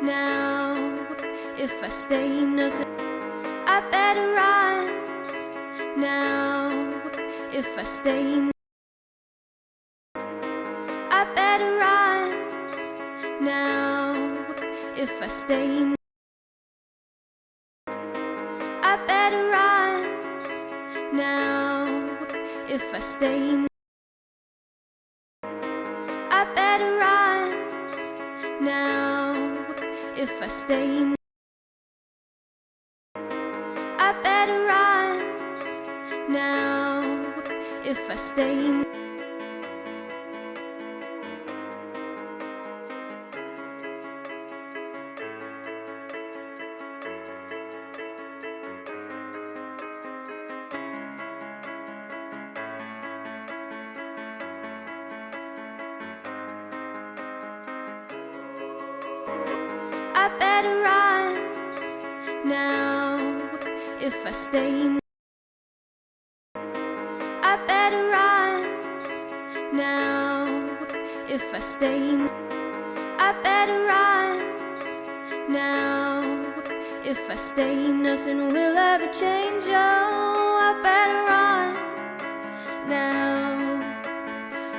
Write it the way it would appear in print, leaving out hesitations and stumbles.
now. If I stay, nothing. I better run now. If I stay, I better run now. If I stay, I better run now. If I stay, I better run now. If I stay, I better run now. If I stay, I better run now. If I stay, I better run now. If I stay, I better run now. If I stay, nothing will ever change. Oh, I better run now.